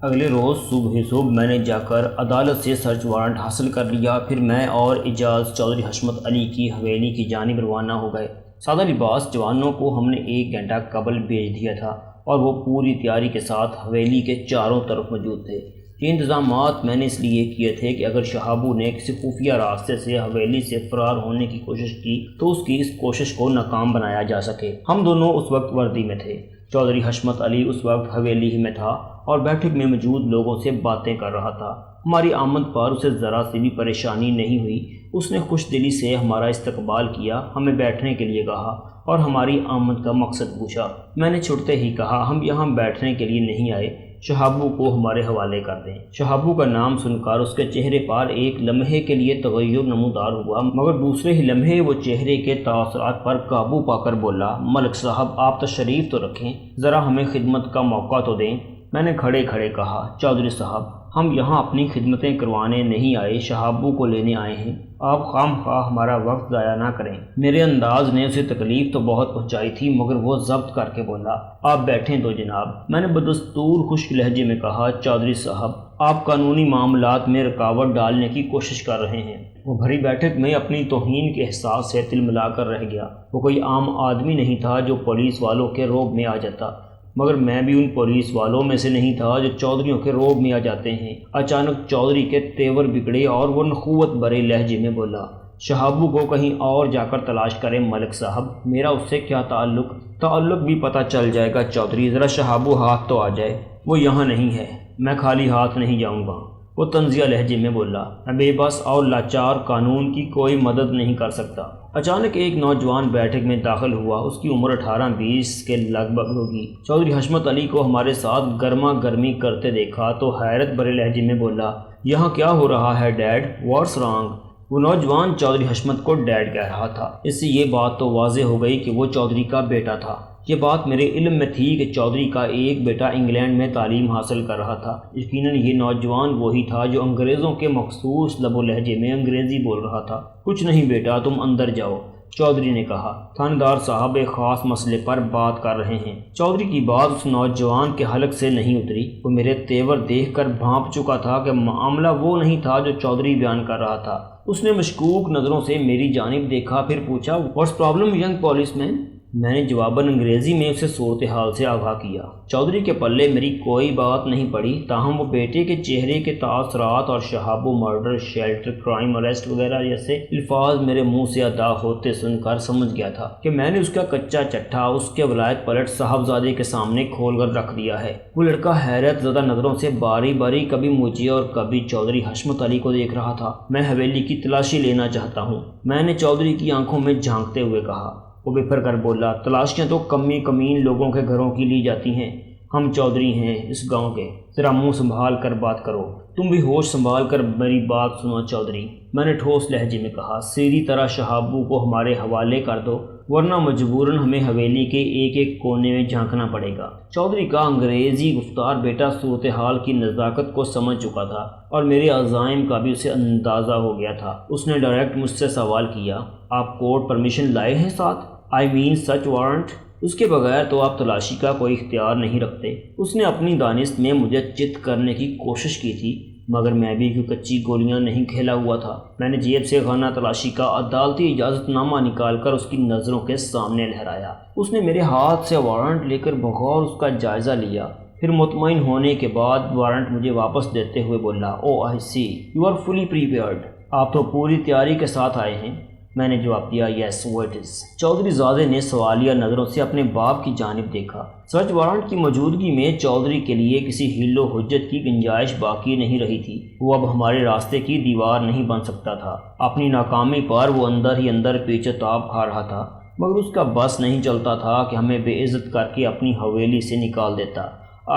اگلے روز صبح میں نے جا کر عدالت سے سرچ وارنٹ حاصل کر لیا۔ پھر میں اور اعجاز چودھری حشمت علی کی حویلی کی جانب روانہ ہو گئے۔ سادہ لباس جوانوں کو ہم نے 1 گھنٹہ قبل بھیج دیا تھا اور وہ پوری تیاری کے ساتھ حویلی کے چاروں طرف موجود تھے۔ یہ انتظامات میں نے اس لیے کیے تھے کہ اگر شہابو نے کسی خفیہ راستے سے حویلی سے فرار ہونے کی کوشش کی تو اس کی اس کوشش کو ناکام بنایا جا سکے۔ ہم دونوں اس وقت وردی میں تھے۔ چودھری حشمت علی اس وقت حویلی ہی میں تھا اور بیٹھک میں موجود لوگوں سے باتیں کر رہا تھا۔ ہماری آمد پر اسے ذرا سی بھی پریشانی نہیں ہوئی۔ اس نے خوش دلی سے ہمارا استقبال کیا، ہمیں بیٹھنے کے لیے کہا اور ہماری آمد کا مقصد پوچھا۔ میں نے چھڑتے ہی کہا، ہم یہاں بیٹھنے کے لیے نہیں آئے، شہابو کو ہمارے حوالے کر دیں۔ شہابو کا نام سن کر اس کے چہرے پر ایک لمحے کے لیے تغیر نمودار ہوا، مگر دوسرے ہی لمحے وہ چہرے کے تاثرات پر قابو پا کر بولا، ملک صاحب آپ تشریف تو رکھیں، ذرا ہمیں خدمت کا موقع تو دیں۔ میں نے کھڑے کھڑے کہا، چودھری صاحب ہم یہاں اپنی خدمتیں کروانے نہیں آئے، شہابو کو لینے آئے ہیں، آپ خام خواہ ہمارا وقت ضائع نہ کریں۔ میرے انداز نے اسے تکلیف تو بہت پہنچائی تھی، مگر وہ ضبط کر کے بولا، آپ بیٹھیں تو جناب۔ میں نے بدستور خشک لہجے میں کہا، چودھری صاحب آپ قانونی معاملات میں رکاوٹ ڈالنے کی کوشش کر رہے ہیں۔ وہ بھری بیٹھک میں اپنی توہین کے احساس سے تلملا کر رہ گیا۔ وہ کوئی عام آدمی نہیں تھا جو پولیس والوں کے روب میں آ جاتا، مگر میں بھی ان پولیس والوں میں سے نہیں تھا جو چودھریوں کے روب میں آ جاتے ہیں۔ اچانک چودھری کے تیور بگڑے اور وہ نخوت بھرے لہجے میں بولا، شہابو کو کہیں اور جا کر تلاش کریں ملک صاحب، میرا اس سے کیا تعلق بھی پتہ چل جائے گا چودھری، ذرا شہابو ہاتھ تو آ جائے، وہ یہاں نہیں ہے، میں خالی ہاتھ نہیں جاؤں گا۔ وہ طنزیہ لہجے میں بولا، میں بے بس اور لاچار قانون کی کوئی مدد نہیں کر سکتا۔ اچانک ایک نوجوان بیٹھک میں داخل ہوا، اس کی عمر 18-20 کے لگ بھگ ہوگی۔ چودھری حشمت علی کو ہمارے ساتھ گرما گرمی کرتے دیکھا تو حیرت بھرے لہجے میں بولا، یہاں کیا ہو رہا ہے ڈیڈ، واٹس رانگ؟ وہ نوجوان چودھری حشمت کو ڈیڈ کہہ رہا تھا۔ اس سے یہ بات تو واضح ہو گئی کہ وہ چودھری کا بیٹا تھا۔ یہ بات میرے علم میں تھی کہ چودھری کا ایک بیٹا انگلینڈ میں تعلیم حاصل کر رہا تھا۔ یقیناً یہ نوجوان وہی تھا جو انگریزوں کے مخصوص لب و لہجے میں انگریزی بول رہا تھا۔ کچھ نہیں بیٹا، تم اندر جاؤ، چودھری نے کہا، تھاندار صاحب ایک خاص مسئلے پر بات کر رہے ہیں۔ چودھری کی بات اس نوجوان کے حلق سے نہیں اتری۔ وہ میرے تیور دیکھ کر بھانپ چکا تھا کہ معاملہ وہ نہیں تھا جو چودھری بیان کر رہا تھا۔ اس نے مشکوک نظروں سے میری جانب دیکھا، پھر پوچھا، واٹس پرابلم ینگ پولیس مین؟ میں نے جواباً انگریزی میں اسے صورتحال سے آگاہ کیا۔ چودھری کے پلے میری کوئی بات نہیں پڑی، تاہم وہ بیٹے کے چہرے کے تاثرات اور شہابو مرڈر، شیلٹر، کرائم، اریسٹ وغیرہ جیسے الفاظ میرے منہ سے ادا ہوتے سن کر سمجھ گیا تھا کہ میں نے اس کا کچا چٹھا اس کے ولایت پلٹ صاحبزادے کے سامنے کھول کر رکھ دیا ہے۔ وہ لڑکا حیرت زدہ نظروں سے باری باری کبھی مجھے اور کبھی چودھری حشمت علی کو دیکھ رہا تھا۔ میں حویلی کی تلاشی لینا چاہتا ہوں، میں نے چودھری کی آنکھوں میں جھانکتے ہوئے کہا۔ وہ بفر کر بولا، تلاشیاں تو کمین لوگوں کے گھروں کی لی جاتی ہیں، ہم چودھری ہیں اس گاؤں کے، ذرا منہ سنبھال کر بات کرو، تم بھی ہوش سنبھال کر میری بات سنو چودھری، میں نے ٹھوس لہجے میں کہا، سیدھی طرح شہابو کو ہمارے حوالے کر دو ورنہ مجبوراً ہمیں حویلی کے ایک ایک کونے میں جھانکنا پڑے گا۔ چودھری کا انگریزی گفتار بیٹا صورتحال کی نزاکت کو سمجھ چکا تھا اور میرے عزائم کا بھی اسے اندازہ ہو گیا تھا۔ اس نے ڈائریکٹ مجھ سے سوال کیا، آپ کورٹ پرمیشن لائے ہیں ساتھ؟ آئی مین سچ وارنٹ؟ اس کے بغیر تو آپ تلاشی کا کوئی اختیار نہیں رکھتے۔ اس نے اپنی دانست میں مجھے چت کرنے کی کوشش کی تھی، مگر میں بھی کوئی کچی گولیاں نہیں کھیلا ہوا تھا۔ میں نے جیب سے خانہ تلاشی کا عدالتی اجازت نامہ نکال کر اس کی نظروں کے سامنے لہرایا۔ اس نے میرے ہاتھ سے وارنٹ لے کر بغور اس کا جائزہ لیا، پھر مطمئن ہونے کے بعد وارنٹ مجھے واپس دیتے ہوئے بولا، او آئی سی، یو آر فلی پریپیئرڈ، آپ تو پوری تیاری کے ساتھ آئے ہیں۔ میں نے جواب دیا، یس وہ اٹ از۔ چودھری زادے نے سوالیہ نظروں سے اپنے باپ کی جانب دیکھا۔ سرچ وارنٹ کی موجودگی میں چودھری کے لیے کسی حیل و حجت کی گنجائش باقی نہیں رہی تھی۔ وہ اب ہمارے راستے کی دیوار نہیں بن سکتا تھا۔ اپنی ناکامی پر وہ اندر ہی اندر پیچ و تاب کھا رہا تھا، مگر اس کا بس نہیں چلتا تھا کہ ہمیں بے عزت کر کے اپنی حویلی سے نکال دیتا۔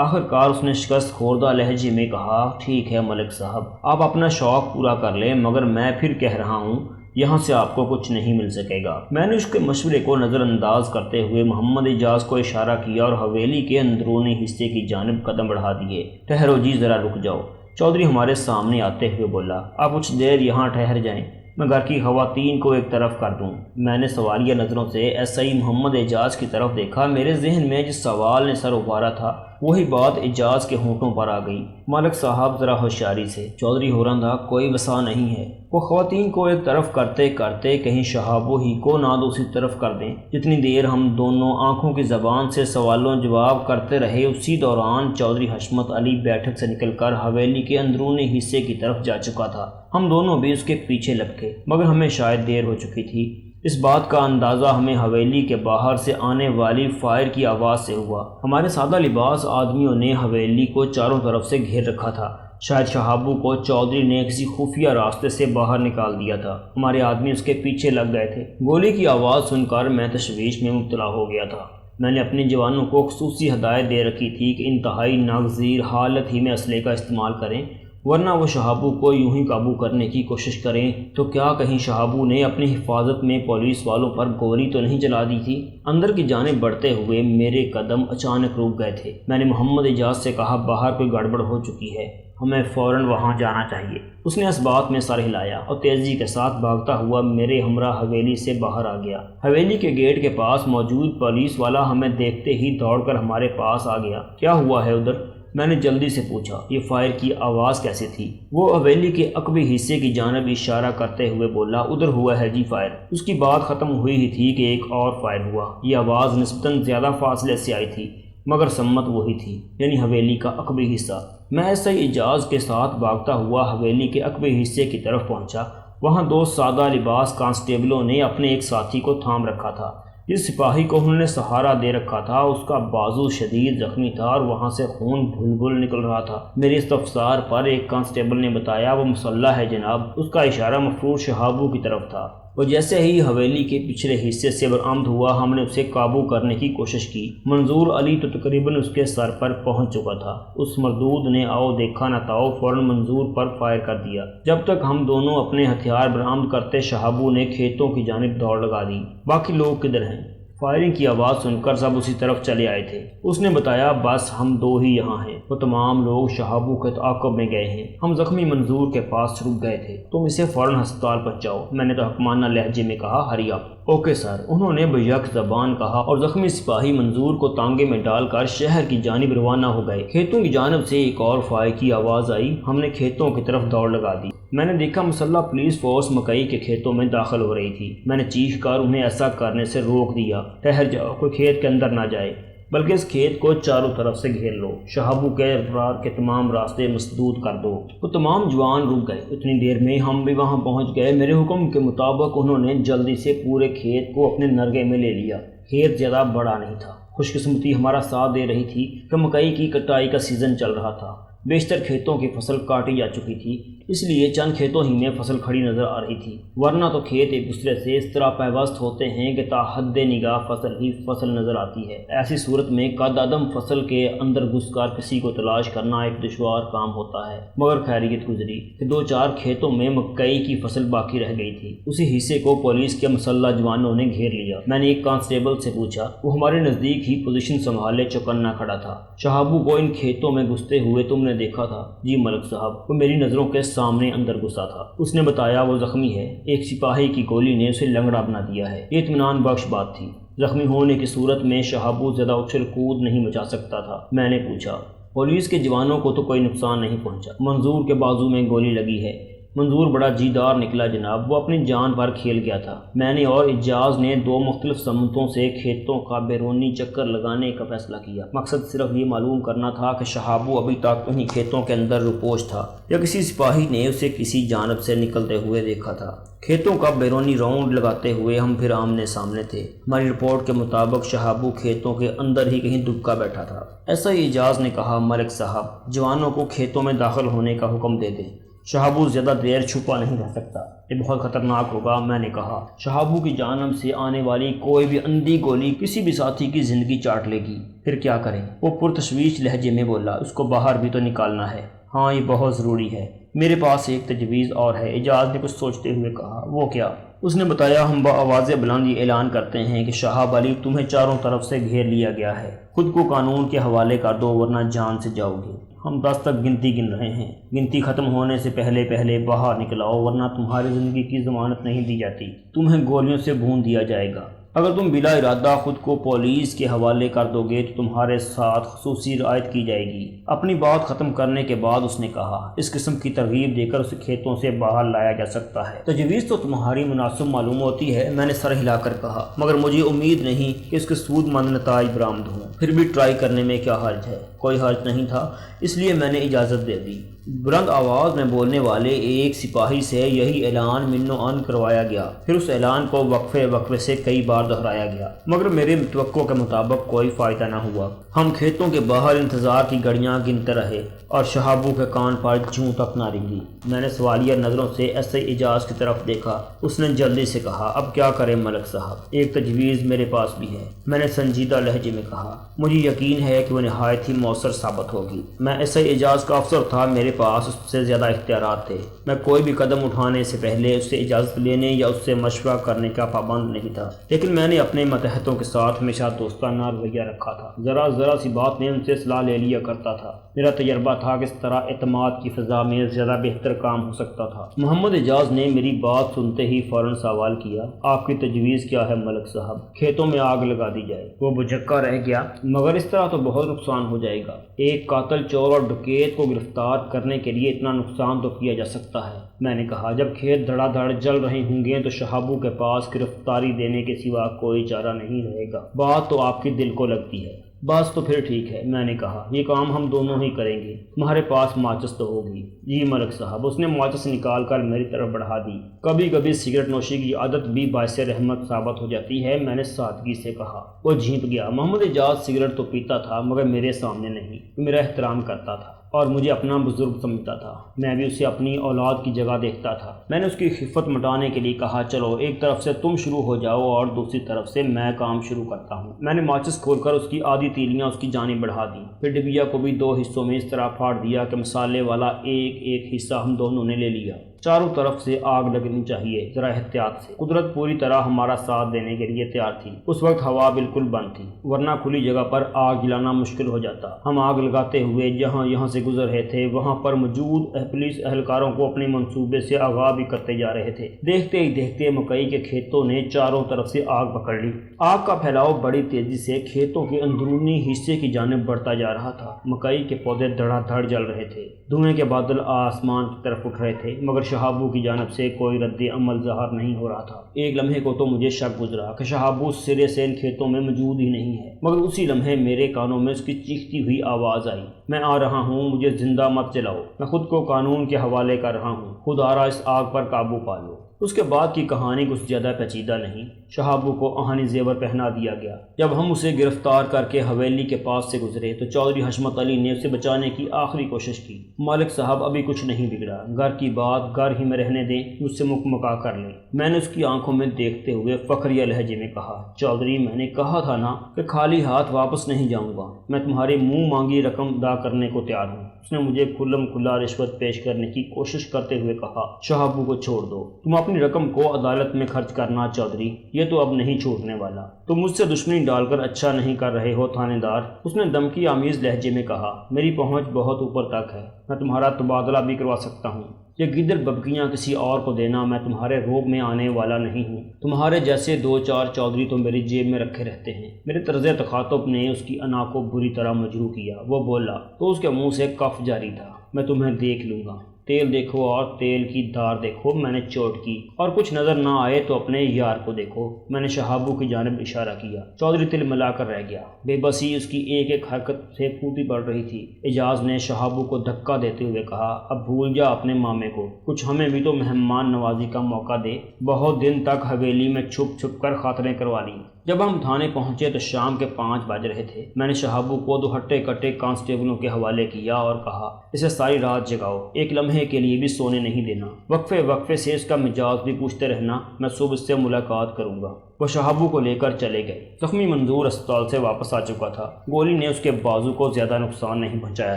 آخر کار اس نے شکست خوردہ لہجے میں کہا، ٹھیک ہے ملک صاحب، آپ اپنا شوق پورا کر لیں، مگر میں پھر کہہ رہا ہوں یہاں سے آپ کو کچھ نہیں مل سکے گا۔ میں نے اس کے مشورے کو نظر انداز کرتے ہوئے محمد اعجاز کو اشارہ کیا اور حویلی کے اندرونی حصے کی جانب قدم بڑھا دیے۔ ٹھہرو جی، ذرا رک جاؤ، چودھری ہمارے سامنے آتے ہوئے بولا، آپ کچھ دیر یہاں ٹھہر جائیں، میں گھر کی خواتین کو ایک طرف کر دوں۔ میں نے سوالیہ نظروں سے ایس آئی محمد اعجاز کی طرف دیکھا۔ میرے ذہن میں جس سوال نے سر ابھارا تھا وہی بات اعجاز کے ہونٹوں پر آ گئی۔ ملک صاحب ذرا ہوشیاری سے، چودھری ہورندہ کوئی وسع نہیں ہے۔ وہ خواتین کو ایک طرف کرتے کرتے کہیں شہابو ہی کو نہ دوسری طرف کر دیں۔ جتنی دیر ہم دونوں آنکھوں کی زبان سے سوالوں جواب کرتے رہے، اسی دوران چودھری حشمت علی بیٹھک سے نکل کر حویلی کے اندرونی حصے کی طرف جا چکا تھا۔ ہم دونوں بھی اس کے پیچھے لپکے، مگر ہمیں شاید دیر ہو چکی تھی۔ اس بات کا اندازہ ہمیں حویلی کے باہر سے آنے والی فائر کی آواز سے ہوا۔ ہمارے سادہ لباس آدمیوں نے حویلی کو چاروں طرف سے گھیر رکھا تھا۔ شاید شہابو کو چودھری نے کسی خفیہ راستے سے باہر نکال دیا تھا۔ ہمارے آدمی اس کے پیچھے لگ گئے تھے۔ گولی کی آواز سن کر میں تشویش میں مبتلا ہو گیا تھا۔ میں نے اپنے جوانوں کو خصوصی ہدایت دے رکھی تھی کہ انتہائی ناگزیر حالت ہی میں اسلحے کا استعمال کریں، ورنہ وہ شہابو کو یوں ہی قابو کرنے کی کوشش کریں تو کیا کہیں شہابو نے اپنی حفاظت میں پولیس والوں پر گولی تو نہیں چلا دی تھی۔ اندر کی جانب بڑھتے ہوئے میرے قدم اچانک رک گئے تھے۔ میں نے محمد اعجاز سے کہا، باہر کوئی گڑبڑ ہو چکی ہے، ہمیں فوراً وہاں جانا چاہیے۔ اس نے اس بات میں سر ہلایا اور تیزی کے ساتھ بھاگتا ہوا میرے ہمراہ حویلی سے باہر آ گیا۔ حویلی کے گیٹ کے پاس موجود پولیس والا ہمیں دیکھتے ہی دوڑ کر ہمارے پاس آ گیا۔ کیا ہوا ہے ادھر؟ میں نے جلدی سے پوچھا۔ یہ فائر کی آواز کیسے تھی؟ وہ حویلی کے عقبی حصے کی جانب اشارہ کرتے ہوئے بولا، ادھر ہوا ہے جی فائر۔ اس کی بات ختم ہوئی ہی تھی کہ ایک اور فائر ہوا۔ یہ آواز نسبتاً زیادہ فاصلے سے آئی تھی، مگر سمت وہی تھی، یعنی حویلی کا عقبی حصہ۔ میں ایسے ہی اعجاز کے ساتھ بھاگتا ہوا حویلی کے عقبی حصے کی طرف پہنچا۔ وہاں دو سادہ لباس کانسٹیبلوں نے اپنے ایک ساتھی کو تھام رکھا تھا۔ جس سپاہی کو انہوں نے سہارا دے رکھا تھا اس کا بازو شدید زخمی تھا اور وہاں سے خون گھل گھل نکل رہا تھا۔ میرے استفسار پر ایک کانسٹیبل نے بتایا، وہ مسلح ہے جناب۔ اس کا اشارہ مفروض شہابو کی طرف تھا۔ وہ جیسے ہی حویلی کے پچھلے حصے سے برآمد ہوا، ہم نے اسے قابو کرنے کی کوشش کی۔ منظور علی تو تقریباً اس کے سر پر پہنچ چکا تھا۔ اس مردود نے آؤ دیکھا نہ تاؤ فوراً منظور پر فائر کر دیا۔ جب تک ہم دونوں اپنے ہتھیار برآمد کرتے، شہابو نے کھیتوں کی جانب دوڑ لگا دی۔ باقی لوگ کدھر ہیں؟ فائرنگ کی آواز سن کر سب اسی طرف چلے آئے تھے۔ اس نے بتایا، بس ہم دو ہی یہاں ہیں، وہ تمام لوگ شہابو کے تعاقب میں گئے ہیں۔ ہم زخمی منظور کے پاس رک گئے تھے، تم اسے فوراً ہسپتال پہنچاؤ۔ میں نے تو حکمانہ لہجے میں کہا، ہری اپ۔ اوکے سر، انہوں نے بیک زبان کہا اور زخمی سپاہی منظور کو تانگے میں ڈال کر شہر کی جانب روانہ ہو گئے۔ کھیتوں کی جانب سے ایک اور فائر کی آواز آئی۔ ہم نے کھیتوں کی طرف دوڑ لگا دی۔ میں نے دیکھا مسلح پولیس فورس مکئی کے کھیتوں میں داخل ہو رہی تھی۔ میں نے چیخ کر انہیں ایسا کرنے سے روک دیا۔ ٹھہر جاؤ، کوئی کھیت کے اندر نہ جائے، بلکہ اس کھیت کو چاروں طرف سے گھیر لو۔ شہابو کے افراد کے تمام راستے مسدود کر دو۔ وہ تمام جوان رک گئے۔ اتنی دیر میں ہم بھی وہاں پہنچ گئے۔ میرے حکم کے مطابق انہوں نے جلدی سے پورے کھیت کو اپنے نرغے میں لے لیا۔ کھیت زیادہ بڑا نہیں تھا۔ خوش قسمتی ہمارا ساتھ دے رہی تھی کہ مکئی کی کٹائی کا سیزن چل رہا تھا۔ بیشتر کھیتوں کی فصل کاٹی جا چکی تھی، اس لیے چند کھیتوں ہی میں فصل کھڑی نظر آ رہی تھی، ورنہ تو کھیت ایک دوسرے سے اس طرح پیوست ہوتے ہیں کہ تا حد نگاہ فصل ہی فصل نظر آتی ہے۔ ایسی صورت میں قد عدم فصل کے اندر گھس کر کسی کو تلاش کرنا ایک دشوار کام ہوتا ہے، مگر خیریت گزری کہ دو چار کھیتوں میں مکئی کی فصل باقی رہ گئی تھی۔ اسی حصے کو پولیس کے مسلح جوانوں نے گھیر لیا۔ میں نے ایک کانسٹیبل سے پوچھا، وہ ہمارے نزدیک ہی پوزیشن سنبھالے چوکنا کھڑا تھا، شہابو کو ان کھیتوں میں گھستے ہوئے تم نے دیکھا تھا؟ جی ملک صاحب، وہ میری نظروں کے سامنے اندر گھسا تھا۔ اس نے بتایا، وہ زخمی ہے، ایک سپاہی کی گولی نے اسے لنگڑا بنا دیا ہے۔ یہ اطمینان بخش بات تھی۔ زخمی ہونے کی صورت میں شہابو زیادہ اچھل کود نہیں مچا سکتا تھا۔ میں نے پوچھا، پولیس کے جوانوں کو تو کوئی نقصان نہیں پہنچا؟ منظور کے بازو میں گولی لگی ہے۔ منظور بڑا جیدار نکلا جناب، وہ اپنی جان پر کھیل گیا تھا۔ میں نے اور اعجاز نے دو مختلف سمتوں سے کھیتوں کا بیرونی چکر لگانے کا فیصلہ کیا۔ مقصد صرف یہ معلوم کرنا تھا کہ شہابو ابھی تک انہی کھیتوں کے اندر روپوش تھا یا کسی سپاہی نے اسے کسی جانب سے نکلتے ہوئے دیکھا تھا۔ کھیتوں کا بیرونی راؤنڈ لگاتے ہوئے ہم پھر آمنے سامنے تھے۔ ہماری رپورٹ کے مطابق شہابو کھیتوں کے اندر ہی کہیں دبکا بیٹھا تھا۔ ایسا ہی اعجاز نے کہا، ملک صاحب جوانوں کو کھیتوں میں داخل ہونے کا حکم دے دیں، شہابو زیادہ دیر چھپا نہیں رہ سکتا، یہ بہت خطرناک ہوگا۔ میں نے کہا، شہابو کی جانب سے آنے والی کوئی بھی اندھی گولی کسی بھی ساتھی کی زندگی چاٹ لے گی، پھر کیا کریں؟ وہ پرتشویش لہجے میں بولا، اس کو باہر بھی تو نکالنا ہے۔ ہاں، یہ بہت ضروری ہے۔ میرے پاس ایک تجویز اور ہے، اعجاز نے کچھ سوچتے ہوئے کہا۔ وہ کیا؟ اس نے بتایا، ہم بآواز بلند یہ اعلان کرتے ہیں کہ شہاب علی تمہیں چاروں طرف سے گھیر لیا گیا ہے، خود کو قانون کے حوالے کر دو ورنہ جان سے جاؤ گے۔ ہم 10 تک گنتی گن رہے ہیں، گنتی ختم ہونے سے پہلے پہلے باہر نکلاؤ ورنہ تمہاری زندگی کی ضمانت نہیں دی جاتی، تمہیں گولیوں سے بھون دیا جائے گا۔ اگر تم بلا ارادہ خود کو پولیس کے حوالے کر دو گے تو تمہارے ساتھ خصوصی رعایت کی جائے گی۔ اپنی بات ختم کرنے کے بعد اس نے کہا، اس قسم کی ترغیب دے کر اسے کھیتوں سے باہر لایا جا سکتا ہے۔ تجویز تو تمہاری مناسب معلوم ہوتی ہے، میں نے سر ہلا کر کہا، مگر مجھے امید نہیں کہ اس کے سود مند نتائج برآمد ہوں۔ پھر بھی ٹرائی کرنے میں کیا حرج ہے؟ کوئی حرج نہیں تھا، اس لیے میں نے اجازت دے دی۔ بلند آواز میں بولنے والے ایک سپاہی سے یہی اعلان من و عن کروایا گیا، پھر اس اعلان کو وقفے وقفے سے کئی بار دہرایا گیا، مگر میرے توقع کے مطابق کوئی فائدہ نہ ہوا۔ ہم کھیتوں کے باہر انتظار کی گھڑیاں گنتے رہے اور شہابو کے کان پر جوں تک نہ رنگی۔ میں نے سوالیہ نظروں سے ایس آئی اعجاز کی طرف دیکھا۔ اس نے جلدی سے کہا، اب کیا کریں ملک صاحب، ایک تجویز میرے پاس بھی ہے۔ میں نے سنجیدہ لہجے میں کہا، مجھے یقین ہے کہ وہ نہایت ہی مؤثر ثابت ہوگی۔ میں ایس آئی اعجاز کا افسر تھا، میرے پاس اس سے زیادہ اختیارات تھے۔ میں کوئی بھی قدم اٹھانے سے پہلے اس سے اجازت لینے یا اس سے مشورہ کرنے کا پابند نہیں تھا، لیکن میں نے اپنے ماتحتوں کے ساتھ ہمیشہ دوستانہ رویہ رکھا تھا۔ ذرا سی بات میں ان سے صلاح لے لیا کرتا تھا۔ میرا تجربہ تھا کہ اس طرح اعتماد کی فضا میں زیادہ بہتر کام ہو سکتا تھا۔ محمد اعجاز نے میری بات سنتے ہی فوراً سوال کیا، آپ کی تجویز کیا ہے ملک صاحب؟ کھیتوں میں آگ لگا دی جائے؟ وہ بھجکا رہ گیا، مگر اس طرح تو بہت نقصان ہو جائے گا۔ ایک قاتل، چور اور ڈکیت کو گرفتار کرنے کے لیے اتنا نقصان تو کیا جا سکتا ہے۔ میں نے کہا، جب کھیت دھڑا دھڑ جل رہے ہوں گے تو شہابو کے پاس گرفتاری دینے کے سوا کوئی چارہ نہیں رہے گا۔ بات تو آپ کی دل کو لگتی ہے۔ بس تو پھر ٹھیک ہے، میں نے کہا، یہ کام ہم دونوں ہی کریں گے۔ تمہارے پاس ماچس تو ہوگی؟ جی ملک صاحب۔ اس نے ماچس نکال کر میری طرف بڑھا دی۔ کبھی کبھی سگریٹ نوشی کی عادت بھی باعث رحمت ثابت ہو جاتی ہے، میں نے سادگی سے کہا۔ وہ جھینپ گیا۔ محمد اعجاز سگریٹ تو پیتا تھا مگر میرے سامنے نہیں۔ وہ میرا احترام کرتا تھا اور مجھے اپنا بزرگ سمجھتا تھا۔ میں بھی اسے اپنی اولاد کی جگہ دیکھتا تھا۔ میں نے اس کی خفت مٹانے کے لیے کہا، چلو ایک طرف سے تم شروع ہو جاؤ اور دوسری طرف سے میں کام شروع کرتا ہوں۔ میں نے ماچس کھول کر اس کی آدھی تیلیاں اس کی جانب بڑھا دیں، پھر ڈبیا کو بھی 2 حصوں میں اس طرح پھاڑ دیا کہ مسالے والا ایک حصہ ہم دونوں نے لے لیا۔ چاروں طرف سے آگ لگنی چاہیے، ذرا احتیاط سے۔ قدرت پوری طرح ہمارا ساتھ دینے کے لیے تیار تھی۔ اس وقت ہوا بالکل بند تھی، ورنہ کھلی جگہ پر آگ جلانا مشکل ہو جاتا۔ ہم آگ لگاتے ہوئے جہاں یہاں سے گزر رہے تھے وہاں پر موجود پولیس اہلکاروں کو اپنے منصوبے سے آگاہ بھی کرتے جا رہے تھے۔ دیکھتے ہی دیکھتے مکئی کے کھیتوں نے چاروں طرف سے آگ پکڑ لی۔ آگ کا پھیلاؤ بڑی تیزی سے کھیتوں کے اندرونی حصے کی جانب بڑھتا جا رہا تھا۔ مکئی کے پودے دھڑا دھڑ جل رہے تھے، دھوئیں کے بادل آسمان کی طرف اٹھ رہے تھے، مگر شہابو کی جانب سے کوئی رد عمل ظاہر نہیں ہو رہا تھا۔ ایک لمحے کو تو مجھے شک گزرا کہ شہابو سرے سے ان کھیتوں میں موجود ہی نہیں ہے، مگر اسی لمحے میرے کانوں میں اس کی چیختی ہوئی آواز آئی، میں آ رہا ہوں، مجھے زندہ مت جلاؤ، میں خود کو قانون کے حوالے کر رہا ہوں، خود آرا اس آگ پر قابو پا لو۔ اس کے بعد کی کہانی کچھ زیادہ پیچیدہ نہیں۔ شہابو کو آہنی زیور پہنا دیا گیا۔ جب ہم اسے گرفتار کر کے حویلی کے پاس سے گزرے تو چودھری حشمت علی نے اسے بچانے کی آخری کوشش کی۔ مالک صاحب، ابھی کچھ نہیں بگڑا، گھر کی بات گھر ہی میں رہنے دیں، مجھ سے مکمکا کر لیں۔ میں نے اس کی آنکھوں میں دیکھتے ہوئے فخریہ لہجے میں کہا، چودھری، میں نے کہا تھا نا کہ خالی ہاتھ واپس نہیں جاؤں گا۔ میں تمہاری منہ مانگی رقم ادا کرنے کو تیار ہوں۔ اس نے مجھے کھلم کھلا رشوت پیش کرنے کی کوشش کرتے ہوئے کہا، شہابو کو چھوڑ دو، تم اپنی رقم کو عدالت میں خرچ کرنا چودھری، یہ تو اب نہیں چھوٹنے والا۔ تم مجھ سے دشمنی ڈال کر اچھا نہیں کر رہے ہو تھانے دار۔ اس نے دھمکی آمیز لہجے میں کہا، میری پہنچ بہت اوپر تک ہے، میں تمہارا تبادلہ بھی کروا سکتا ہوں۔ یہ گدڑ ببکیاں کسی اور کو دینا میں تمہارے روب میں آنے والا نہیں ہوں۔ تمہارے جیسے 2-4 چودھری تو میری جیب میں رکھے رہتے ہیں۔ میرے طرز تخاطب نے اس کی انا کو بری طرح مجروح کیا۔ وہ بولا تو اس کے منہ سے کف جاری تھا، میں تمہیں دیکھ لوں گا، تیل دیکھو اور تیل کی دھار دیکھو۔ میں نے چوٹ کی، اور کچھ نظر نہ آئے تو اپنے یار کو دیکھو۔ میں نے شہابو کی جانب اشارہ کیا۔ چودھری تل ملا کر رہ گیا، بے بسی اس کی ایک ایک حرکت سے پھوٹی پڑ رہی تھی۔ اعجاز نے شہابو کو دھکا دیتے ہوئے کہا، اب بھول جا اپنے مامے کو، کچھ ہمیں بھی تو مہمان نوازی کا موقع دے۔ بہت دن تک حویلی میں چھپ چھپ کر خاطریں کروا لیں۔ جب ہم تھانے پہنچے تو شام کے 5 بج رہے تھے۔ میں نے شہابو کو 2 ہٹے کٹے کانسٹیبلوں کے حوالے کیا اور کہا، اسے ساری رات جگاؤ، ایک لمحے کے لیے بھی سونے نہیں دینا، وقفے وقفے سے اس کا مزاج بھی پوچھتے رہنا، میں صبح اس سے ملاقات کروں گا۔ وہ شہابو کو لے کر چلے گئے۔ زخمی منظور اسپتال سے واپس آ چکا تھا۔ گولی نے اس کے بازو کو زیادہ نقصان نہیں پہنچایا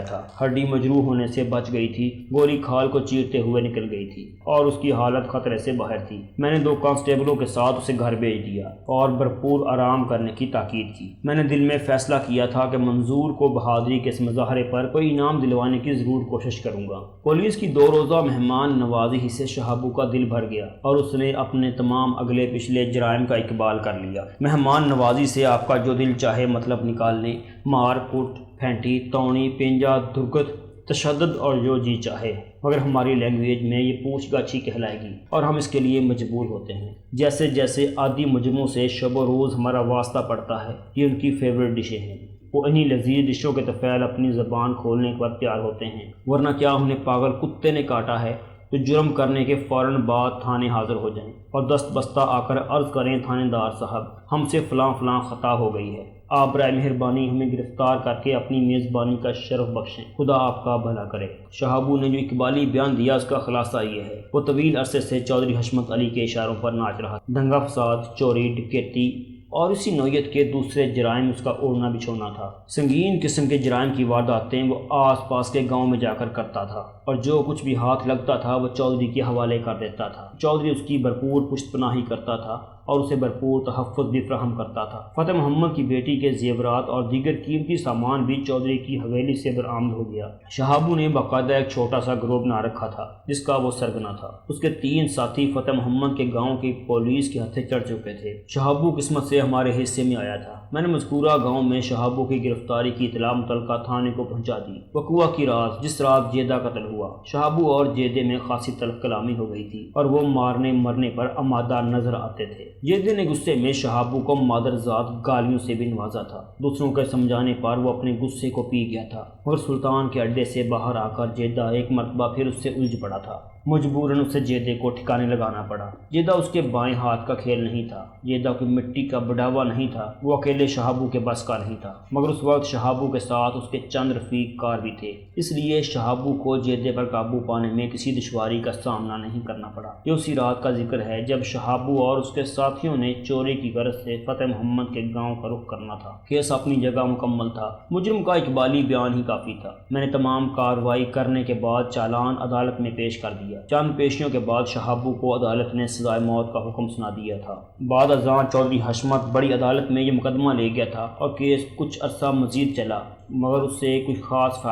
تھا، ہڈی مجروح ہونے سے بچ گئی تھی، گولی کھال کو چیرتے ہوئے نکل گئی تھی اور اس کی حالت خطرے سے باہر تھی۔ میں نے 2 کانسٹیبلوں کے ساتھ اسے گھر بھیج دیا اور بھرپور بھرپور آرام کرنے کی تاکید کی۔ میں نے دل میں فیصلہ کیا تھا کہ منظور کو بہادری کے اس مظاہرے پر کوئی انعام دلوانے کی ضرور کوشش کروں گا۔ پولیس کی 2 روزہ مہمان نوازی ہی سے شہابو کا دل بھر گیا اور اس نے اپنے تمام اگلے پچھلے جرائم کا اقبال کر لیا۔ مہمان نوازی سے آپ کا جو دل چاہے مطلب نکال لیں، مار کٹ، پھینٹی، توڑی، پینجا، دھرکت، تشدد اور جو جی چاہے، مگر ہماری لینگویج میں یہ پوچھ گچھی کہلائے گی اور ہم اس کے لیے مجبور ہوتے ہیں۔ جیسے جیسے عادی مجموع سے شب و روز ہمارا واسطہ پڑتا ہے، یہ ان کی فیوریٹ ڈشیں ہیں۔ وہ انہی لذیذ ڈشوں کے طفیل اپنی زبان کھولنے کے بعد تیار ہوتے ہیں، ورنہ کیا انہیں پاگل کتے نے کاٹا ہے تو جرم کرنے کے فوراً بعد تھانے حاضر ہو جائیں اور دست بستہ آ کر عرض کریں، تھانے دار صاحب ہم سے فلاں فلاں خطا ہو گئی ہے، آپ برائے مہربانی ہمیں گرفتار کر کے اپنی میزبانی کا شرف بخشیں، خدا آپ کا بھلا کرے۔ شہابو نے جو اقبالی بیان دیا اس کا خلاصہ یہ ہے۔ وہ طویل عرصے سے چودھری حشمت علی کے اشاروں پر ناچ رہا، دنگا فساد، چوری، ڈکیتی اور اسی نوعیت کے دوسرے جرائم اس کا اوڑھنا بچھونا تھا۔ سنگین قسم کے جرائم کی وارداتیں وہ آس پاس کے گاؤں میں جا کر کرتا تھا اور جو کچھ بھی ہاتھ لگتا تھا وہ چودھری کے حوالے کر دیتا تھا۔ چودھری اس کی بھرپور پشت پناہی کرتا تھا اور اسے بھرپور تحفظ بھی فراہم کرتا تھا۔ فتح محمد کی بیٹی کے زیورات اور دیگر قیمتی سامان بھی چودھری کی حویلی سے برآمد ہو گیا۔ شہابو نے باقاعدہ ایک چھوٹا سا گروہ بنا رکھا تھا جس کا وہ سرگنا تھا۔ اس کے 3 ساتھی فتح محمد کے گاؤں کی پولیس کے ہتھے چڑھ چکے تھے۔ شہابو قسمت سے ہمارے حصے میں آیا تھا۔ میں نے مذکورہ گاؤں میں شہابو کی گرفتاری کی اطلاع متعلقہ تھانے کو پہنچا دی۔ وقوع کی رات جس رات جیدہ قتل ہوا، شہابو اور جیدے میں خاصی تلخ کلامی ہو گئی تھی اور وہ مارنے مرنے پر آمادہ نظر آتے تھے۔ جیدے نے غصے میں شہابو کو مادرزاد گالیوں سے بھی نوازا تھا۔ دوسروں کے سمجھانے پر وہ اپنے غصے کو پی گیا تھا، مگر سلطان کے اڈے سے باہر آ کر جیدہ ایک مرتبہ پھر اس سے الجھ پڑا تھا۔ مجبوراً اسے جیدے کو ٹھکانے لگانا پڑا۔ جیدہ اس کے بائیں ہاتھ کا کھیل نہیں تھا، جیدہ کوئی مٹی کا بڑھاوا نہیں تھا، وہ اکیلے شہابو کے بس کا نہیں تھا، مگر اس وقت شہابو کے ساتھ اس کے چند رفیق کار بھی تھے، اس لیے شہابو کو جیدے پر قابو پانے میں کسی دشواری کا سامنا نہیں کرنا پڑا۔ یہ اسی رات کا ذکر ہے جب شہابو اور اس کے ساتھیوں نے چوری کی غرض سے فتح محمد کے گاؤں کا رخ کرنا تھا۔ کیس اپنی جگہ مکمل تھا، مجرم کا اقبالی بیان ہی کافی تھا۔ میں نے تمام کارروائی کرنے کے بعد چالان عدالت میں پیش کر دیا۔ چند پیشیوں کے بعد شہابو کو عدالت نے سزائے موت کا حکم سنا دیا تھا۔ بعد ازاں چودھری حشمت بڑی عدالت میں یہ مقدمہ لے گیا تھا اور کیس کچھ عرصہ مزید چلا، مگر اس سے کوئی خاص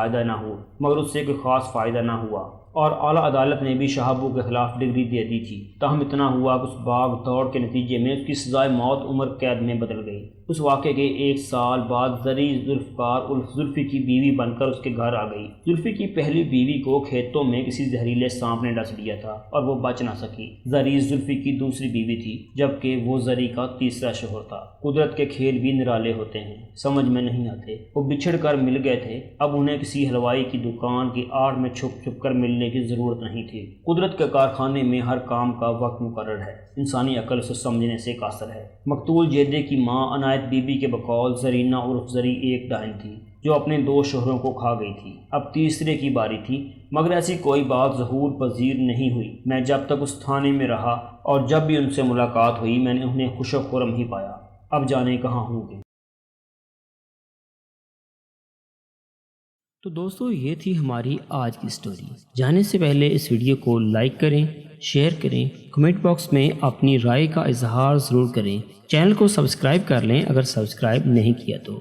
فائدہ نہ ہوا اور اعلیٰ عدالت نے بھی شہابو کے خلاف ڈگری دے دی تھی۔ تاہم اتنا ہوا کہ اس بھاگ دوڑ کے نتیجے میں اس کی سزائے موت عمر قید میں بدل گئی۔ اس واقعے کے 1 سال بعد زری ذوالفقار الف زلفی کی بیوی بن کر اس کے گھر آ گئی۔ زلفی کی پہلی بیوی کو کھیتوں میں کسی زہریلے سانپ نے ڈس لیا تھا اور وہ بچ نہ سکی۔ زری زلفی کی دوسری بیوی تھی، جبکہ وہ زری کا تیسرا شوہر تھا۔ قدرت کے کھیل بھی نرالے ہوتے ہیں، سمجھ میں نہیں آتے۔ وہ بچھڑ کر مل گئے تھے، اب انہیں کسی حلوائی کی دکان کی آڑ میں چھپ چھپ کر ملنے کی ضرورت نہیں تھی۔ قدرت کے کارخانے میں ہر کام کا وقت مقرر ہے، انسانی عقل اسے سمجھنے سے قاصر ہے۔ مقتول جیدے کی ماں عنایت بی بی کے بقول زرینہ عرف زری ایک ڈائن تھی جو اپنے 2 شوہروں کو کھا گئی تھی۔ اب تیسرے کی باری تھی، مگر ایسی کوئی بات ظہور پذیر نہیں ہوئی۔ میں جب تک اس تھانے میں رہا اور جب بھی ان سے ملاقات ہوئی میں نے انہیں خوش و خرم ہی پایا۔ اب جانے کہاں ہوں گے۔ تو دوستو یہ تھی ہماری آج کی سٹوری۔ جانے سے پہلے اس ویڈیو کو لائک کریں، شیئر کریں، کمنٹ باکس میں اپنی رائے کا اظہار ضرور کریں۔ چینل کو سبسکرائب کر لیں اگر سبسکرائب نہیں کیا تو۔